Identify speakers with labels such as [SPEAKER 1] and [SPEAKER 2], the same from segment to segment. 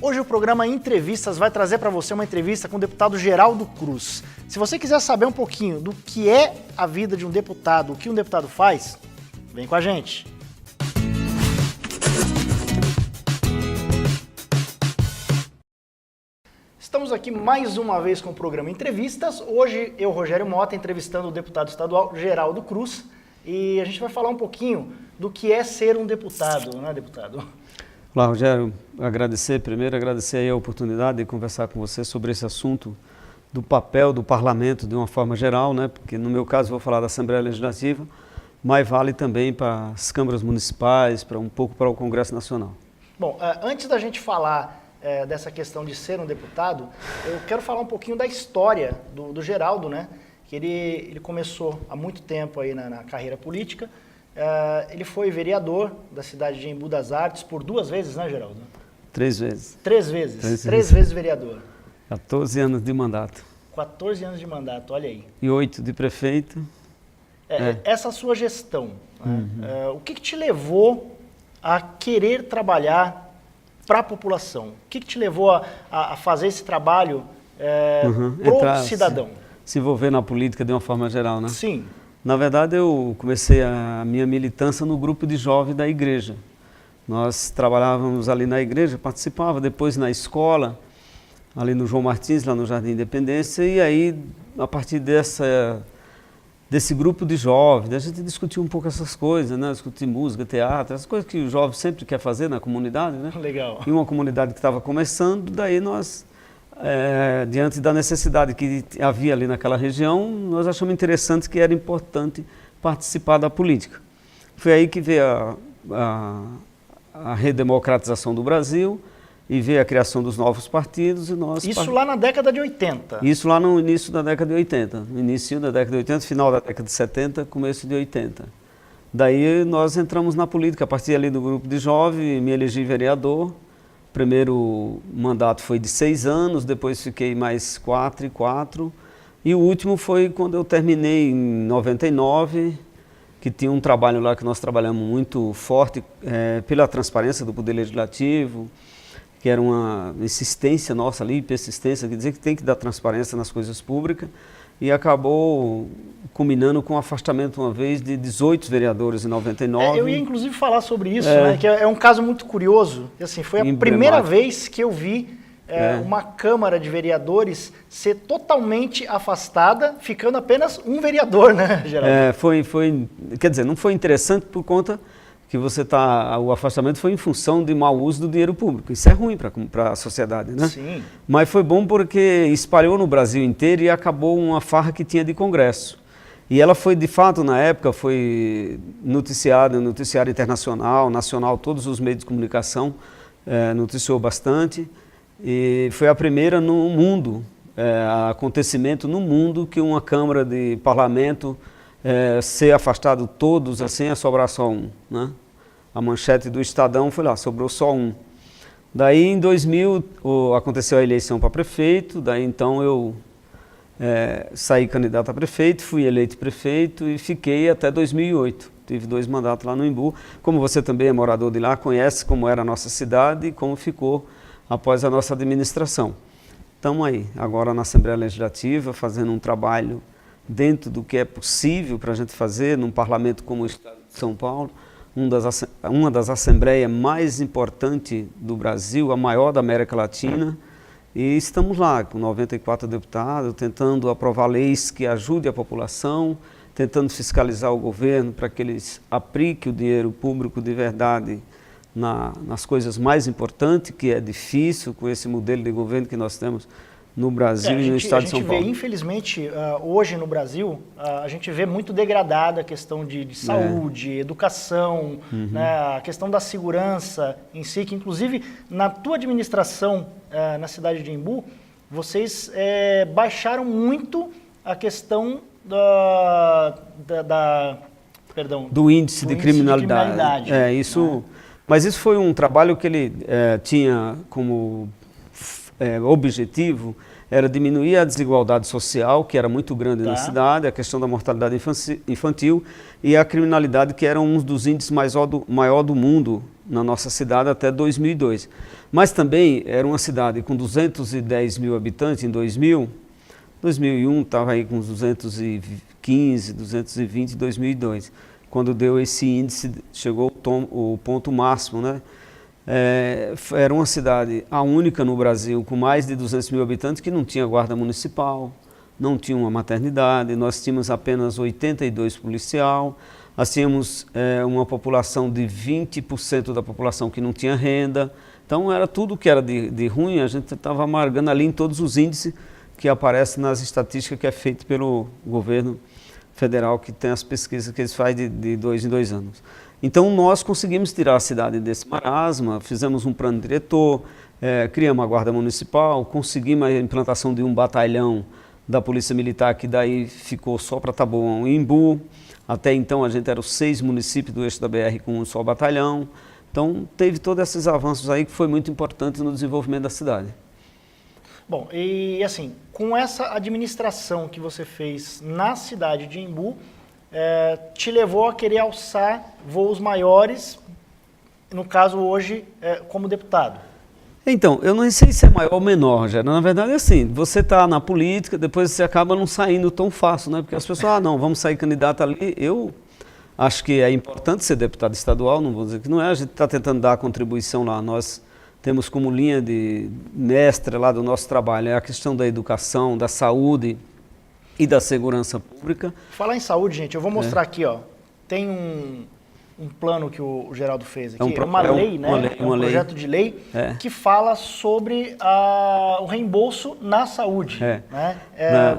[SPEAKER 1] Hoje o programa Entrevistas vai trazer para você uma entrevista com o deputado Geraldo Cruz. Se você quiser saber um pouquinho do que é a vida de um deputado, o que um deputado faz, vem com a gente. Estamos aqui mais uma vez com o programa Entrevistas. Hoje eu, Rogério Mota, entrevistando o deputado estadual Geraldo Cruz. E a gente vai falar um pouquinho do que é ser um deputado, não é, deputado?
[SPEAKER 2] Olá, Rogério. Primeiro agradecer aí a oportunidade de conversar com você sobre esse assunto do papel do parlamento de uma forma geral, né? Porque no meu caso vou falar da Assembleia Legislativa, mas vale também para as câmaras municipais, um pouco para o Congresso Nacional.
[SPEAKER 1] Bom, antes da gente falar dessa questão de ser um deputado, eu quero falar um pouquinho da história do Geraldo, né? Que ele começou há muito tempo aí na carreira política. Ele foi vereador da cidade de Embu das Artes por 2 vezes, né, Geraldo?
[SPEAKER 2] 3 vezes.
[SPEAKER 1] 3 vezes. 3 vezes vereador.
[SPEAKER 2] 14 anos de mandato.
[SPEAKER 1] 14 anos de mandato, olha aí.
[SPEAKER 2] E 8 de prefeito.
[SPEAKER 1] Essa sua gestão, né? O que te levou a querer trabalhar para a população? O que te levou a fazer esse trabalho pro cidadão?
[SPEAKER 2] Se envolver na política de uma forma geral, né?
[SPEAKER 1] Sim.
[SPEAKER 2] Na verdade, eu comecei a minha militância no grupo de jovens da igreja. Nós trabalhávamos ali na igreja, participava depois na escola, ali no João Martins, lá no Jardim Independência, e aí, a partir desse grupo de jovens, a gente discutiu um pouco essas coisas, né? Discutir música, teatro, essas coisas que o jovem sempre quer fazer na comunidade, né?
[SPEAKER 1] Legal.
[SPEAKER 2] E uma comunidade que estava começando, daí nós... diante da necessidade que havia ali naquela região, nós achamos interessante que era importante participar da política. Foi aí que veio a redemocratização do Brasil e veio a criação dos novos partidos. E nós
[SPEAKER 1] lá na década de 80?
[SPEAKER 2] Isso lá no início da década de 80. No início da década de 80, final da década de 70, começo de 80. Daí nós entramos na política, a partir ali do grupo de jovens, me elegi vereador. O primeiro mandato foi de 6 anos, depois fiquei mais 4 e 4. E o último foi quando eu terminei em 99, que tinha um trabalho lá que nós trabalhamos muito forte pela transparência do Poder Legislativo, que era uma insistência nossa ali, persistência, quer dizer que tem que dar transparência nas coisas públicas. E acabou culminando com o afastamento uma vez de 18 vereadores em 99.
[SPEAKER 1] Eu ia inclusive falar sobre isso, né? Que é um caso muito curioso. Assim, foi a primeira vez que eu vi uma Câmara de Vereadores ser totalmente afastada, ficando apenas um vereador, né, Geraldo?
[SPEAKER 2] Quer dizer, não foi interessante por conta que o afastamento foi em função de mau uso do dinheiro público. Isso é ruim para a sociedade, né?
[SPEAKER 1] Sim.
[SPEAKER 2] Mas foi bom porque espalhou no Brasil inteiro e acabou uma farra que tinha de Congresso. E ela foi, de fato, na época, foi noticiada no noticiário internacional, nacional, todos os meios de comunicação noticiou bastante. E foi a primeira no mundo, acontecimento no mundo, que uma Câmara de Parlamento ser afastado todos, assim, a sobrar só um, né? A manchete do Estadão foi lá, sobrou só um. Daí, em 2000, aconteceu a eleição para prefeito, daí então eu saí candidato a prefeito, fui eleito prefeito e fiquei até 2008. Tive 2 mandatos lá no Embu. Como você também é morador de lá, conhece como era a nossa cidade e como ficou após a nossa administração. Estamos aí, agora na Assembleia Legislativa, fazendo um trabalho dentro do que é possível para a gente fazer num parlamento como o Estado de São Paulo, uma das assembleias mais importantes do Brasil, a maior da América Latina, e estamos lá com 94 deputados, tentando aprovar leis que ajudem a população, tentando fiscalizar o governo para que eles apliquem o dinheiro público de verdade nas coisas mais importantes, que é difícil com esse modelo de governo que nós temos no Brasil e no estado de São Paulo.
[SPEAKER 1] A gente vê, infelizmente, hoje no Brasil, a gente vê muito degradada a questão de saúde, educação, né, a questão da segurança em si, que inclusive na tua administração na cidade de Embu, vocês baixaram muito a questão
[SPEAKER 2] do índice de criminalidade. Mas isso foi um trabalho que ele tinha como objetivo era diminuir a desigualdade social, que era muito grande na cidade, a questão da mortalidade infantil e a criminalidade, que era um dos índices maior do mundo na nossa cidade até 2002. Mas também era uma cidade com 210 mil habitantes em 2000, 2001 estava aí com uns 215, 220 em 2002, quando deu esse índice, chegou o ponto máximo, né? Era uma cidade, a única no Brasil, com mais de 200 mil habitantes, que não tinha guarda municipal, não tinha uma maternidade, nós tínhamos apenas 82 policial, nós tínhamos uma população de 20% da população que não tinha renda, então era tudo que era de ruim, a gente estava amargando ali em todos os índices que aparecem nas estatísticas que é feito pelo governo federal, que tem as pesquisas que eles fazem de 2 em 2 anos. Então nós conseguimos tirar a cidade desse marasma, fizemos um plano diretor, criamos uma guarda municipal, conseguimos a implantação de um batalhão da Polícia Militar, que daí ficou só para Taboão e Imbu. Até então a gente era os 6 municípios do eixo da BR com um só batalhão. Então teve todos esses avanços aí que foi muito importante no desenvolvimento da cidade.
[SPEAKER 1] Bom, e assim, com essa administração que você fez na cidade de Imbu, te levou a querer alçar voos maiores, no caso hoje, como deputado?
[SPEAKER 2] Então, eu não sei se é maior ou menor, Rogério. Na verdade é assim, você está na política, depois você acaba não saindo tão fácil, né? Porque as pessoas, não, vamos sair candidato ali. Eu acho que é importante ser deputado estadual, não vou dizer que não é, a gente está tentando dar a contribuição lá, nós temos como linha de mestre lá do nosso trabalho a questão da educação, da saúde e da segurança pública.
[SPEAKER 1] Falar em saúde, gente, eu vou mostrar aqui, ó. Tem um plano que o Geraldo fez aqui, uma lei, né? Um projeto de lei que fala sobre o reembolso na saúde. Né?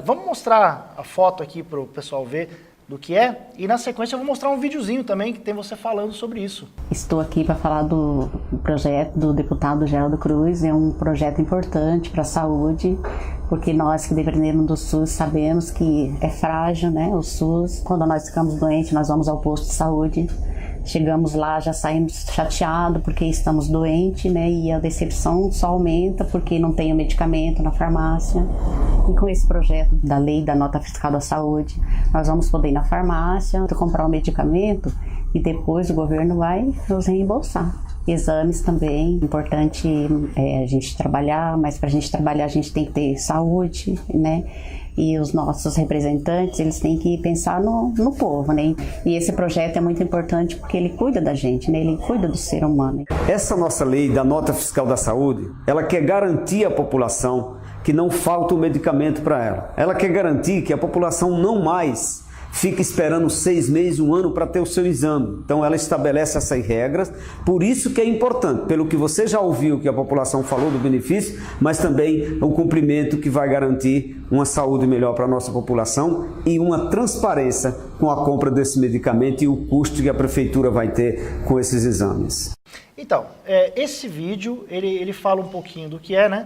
[SPEAKER 1] Vamos mostrar a foto aqui para o pessoal ver do que é, e na sequência eu vou mostrar um videozinho também que tem você falando sobre isso.
[SPEAKER 3] Estou aqui para falar do projeto do deputado Geraldo Cruz. É um projeto importante para a saúde, porque nós que dependemos do SUS sabemos que é frágil, né, o SUS. Quando nós ficamos doentes, nós vamos ao posto de saúde, chegamos lá, já saímos chateados porque estamos doentes, né, e a decepção só aumenta porque não tem o medicamento na farmácia. E com esse projeto da lei da nota fiscal da saúde, nós vamos poder ir na farmácia, comprar o medicamento e depois o governo vai nos reembolsar. Exames também, importante a gente trabalhar, mas para a gente trabalhar a gente tem que ter saúde, né? E os nossos representantes, eles têm que pensar no povo, né? E esse projeto é muito importante porque ele cuida da gente, né? Ele cuida do ser humano.
[SPEAKER 2] Essa nossa lei da nota fiscal da saúde, ela quer garantir à população que não falta o medicamento para ela. Ela quer garantir que a população não mais fica esperando 6 meses, 1 ano para ter o seu exame. Então ela estabelece essas regras, por isso que é importante, pelo que você já ouviu que a população falou do benefício, mas também o cumprimento que vai garantir uma saúde melhor para a nossa população e uma transparência com a compra desse medicamento e o custo que a prefeitura vai ter com esses exames.
[SPEAKER 1] Então, esse vídeo, ele fala um pouquinho do que é, né?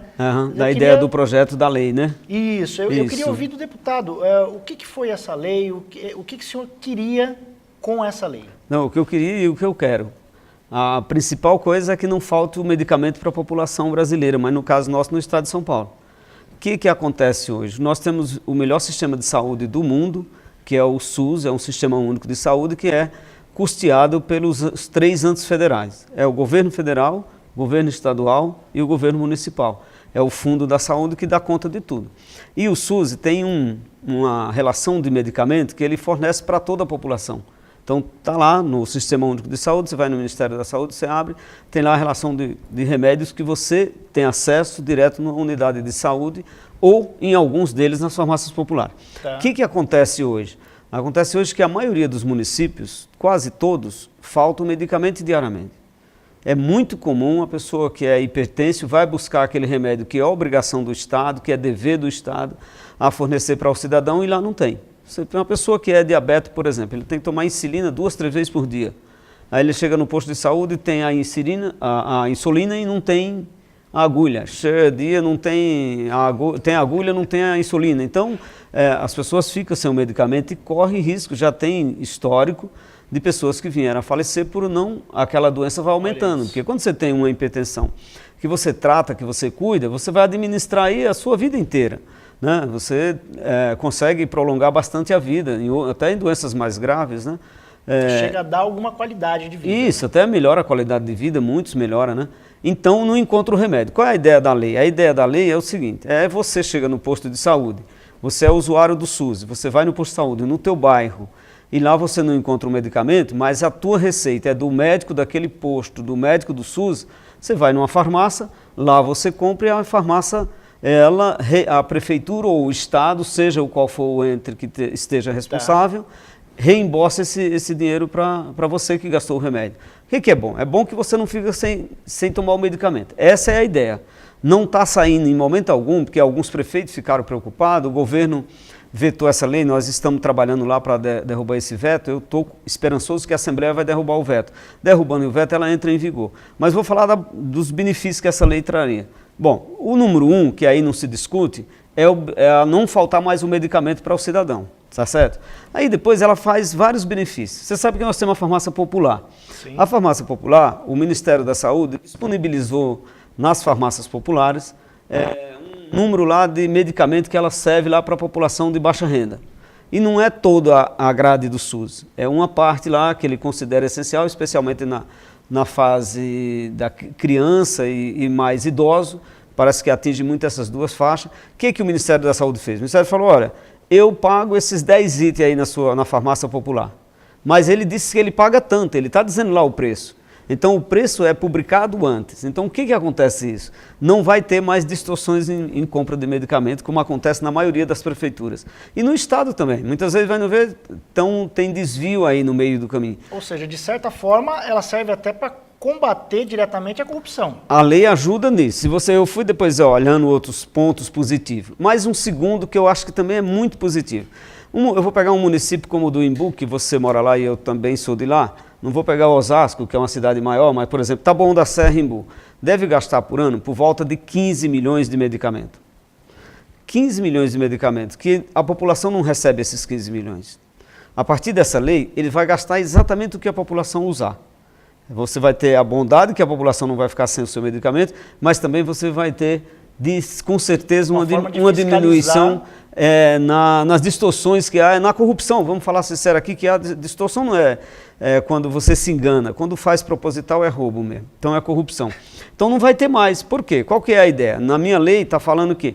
[SPEAKER 2] Da ideia do projeto da lei, né?
[SPEAKER 1] Isso, eu queria ouvir do deputado, o que foi essa lei, o que o senhor queria com essa lei?
[SPEAKER 2] Não, o que eu queria e o que eu quero. A principal coisa é que não falte o medicamento para a população brasileira, mas no caso nosso, no estado de São Paulo. O que acontece hoje? Nós temos o melhor sistema de saúde do mundo, que é o SUS, é um sistema único de saúde, que é custeado pelos 3 entes federais. É o governo federal, o governo estadual e o governo municipal. É o Fundo da Saúde que dá conta de tudo. E o SUS tem uma relação de medicamento que ele fornece para toda a população. Então, está lá no Sistema Único de Saúde, você vai no Ministério da Saúde, você abre, tem lá a relação de remédios que você tem acesso direto na unidade de saúde ou, em alguns deles, nas farmácias populares. O que acontece hoje? Acontece hoje que a maioria dos municípios, quase todos, falta o medicamento diariamente. É muito comum a pessoa que é hipertenso vai buscar aquele remédio que é obrigação do Estado, que é dever do Estado, a fornecer para o cidadão e lá não tem. Você tem uma pessoa que é diabético, por exemplo, ele tem que tomar insulina 2, 3 vezes por dia. Aí ele chega no posto de saúde e tem a insulina e não tem a agulha. Chega dia, não tem a agulha, não tem a insulina. Então, as pessoas ficam sem o medicamento e correm risco. Já tem histórico de pessoas que vieram a falecer por aquela doença vai aumentando. Porque quando você tem uma hipertensão, que que você trata, que você cuida, você vai administrar aí a sua vida inteira. Né? Você consegue prolongar bastante a vida, até em doenças mais graves. Né?
[SPEAKER 1] Chega a dar alguma qualidade de vida.
[SPEAKER 2] Isso, até melhora a qualidade de vida, muitos melhora, né? Então não encontra o remédio. Qual é a ideia da lei? A ideia da lei é o seguinte, você chega no posto de saúde, você é usuário do SUS, você vai no posto de saúde, no teu bairro, e lá você não encontra o medicamento, mas a tua receita é do médico daquele posto, do médico do SUS, você vai numa farmácia, lá você compra e a farmácia, a prefeitura ou o estado, seja o qual for o ente que esteja responsável, reembolsa esse dinheiro para você que gastou o remédio. O que é bom? É bom que você não fica sem tomar o medicamento. Essa é a ideia. Não está saindo em momento algum, porque alguns prefeitos ficaram preocupados, o governo vetou essa lei, nós estamos trabalhando lá para derrubar esse veto, eu estou esperançoso que a Assembleia vai derrubar o veto. Derrubando o veto, ela entra em vigor. Mas vou falar dos benefícios que essa lei traria. Bom, o número 1, que aí não se discute, é a não faltar mais o medicamento para o cidadão, tá certo? Aí depois ela faz vários benefícios. Você sabe que nós temos uma farmácia popular.
[SPEAKER 1] Sim.
[SPEAKER 2] A farmácia popular, o Ministério da Saúde disponibilizou nas farmácias populares um número lá de medicamento que ela serve lá para a população de baixa renda. E não é toda a grade do SUS, é uma parte lá que ele considera essencial, especialmente na fase da criança e mais idoso, parece que atinge muito essas duas faixas. O que o Ministério da Saúde fez? O Ministério falou, olha, eu pago esses 10 itens aí na farmácia popular, mas ele disse que ele paga tanto, ele está dizendo lá o preço. Então o preço é publicado antes. Então o que acontece isso? Não vai ter mais distorções em compra de medicamento, como acontece na maioria das prefeituras. E no estado também. Muitas vezes vai não ver, então tem desvio aí no meio do caminho.
[SPEAKER 1] Ou seja, de certa forma, ela serve até para combater diretamente a corrupção.
[SPEAKER 2] A lei ajuda nisso. Eu fui depois olhando outros pontos positivos. Mais um segundo que eu acho que também é muito positivo. Eu vou pegar um município como o do Imbu, que você mora lá e eu também sou de lá. Não vou pegar Osasco, que é uma cidade maior, mas, por exemplo, Taboão da Serra, Imbu, deve gastar por ano por volta de 15 milhões de medicamentos. 15 milhões de medicamentos, que a população não recebe esses 15 milhões. A partir dessa lei, ele vai gastar exatamente o que a população usar. Você vai ter a bondade que a população não vai ficar sem o seu medicamento, mas também você vai ter, com certeza, uma diminuição nas distorções que há, na corrupção. Vamos falar sincero aqui que a distorção não é quando você se engana, quando faz proposital é roubo mesmo, então é corrupção. Então não vai ter mais, por quê? Qual que é a ideia? Na minha lei está falando que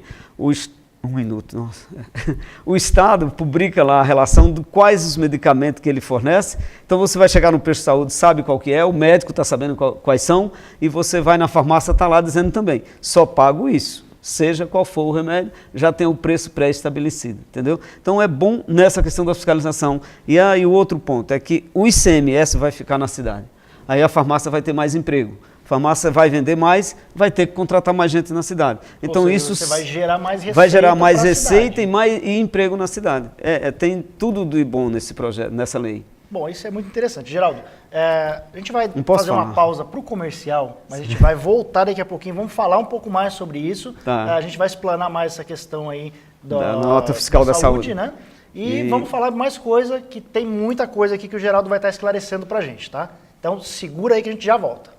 [SPEAKER 2] o Estado publica lá a relação de quais os medicamentos que ele fornece, então você vai chegar no posto de saúde, sabe qual que é, o médico está sabendo quais são, e você vai na farmácia, está lá dizendo também, só pago isso. Seja qual for o remédio, já tem o preço pré-estabelecido, entendeu? Então é bom nessa questão da fiscalização. E aí o outro ponto é que o ICMS vai ficar na cidade. Aí a farmácia vai ter mais emprego. A farmácia vai vender mais, vai ter que contratar mais gente na cidade. Então isso
[SPEAKER 1] você vai gerar mais receita.
[SPEAKER 2] Vai gerar mais receita e emprego na cidade. Tem tudo de bom nesse projeto, nessa lei.
[SPEAKER 1] Bom, isso é muito interessante. Geraldo, a gente vai fazer uma pausa para o comercial, mas a gente vai voltar daqui a pouquinho, vamos falar um pouco mais sobre isso.
[SPEAKER 2] Tá.
[SPEAKER 1] A gente vai explanar mais essa questão aí
[SPEAKER 2] da nota fiscal da saúde.
[SPEAKER 1] Né? E vamos falar mais coisa, que tem muita coisa aqui que o Geraldo vai estar esclarecendo para a gente, tá? Então segura aí que a gente já volta.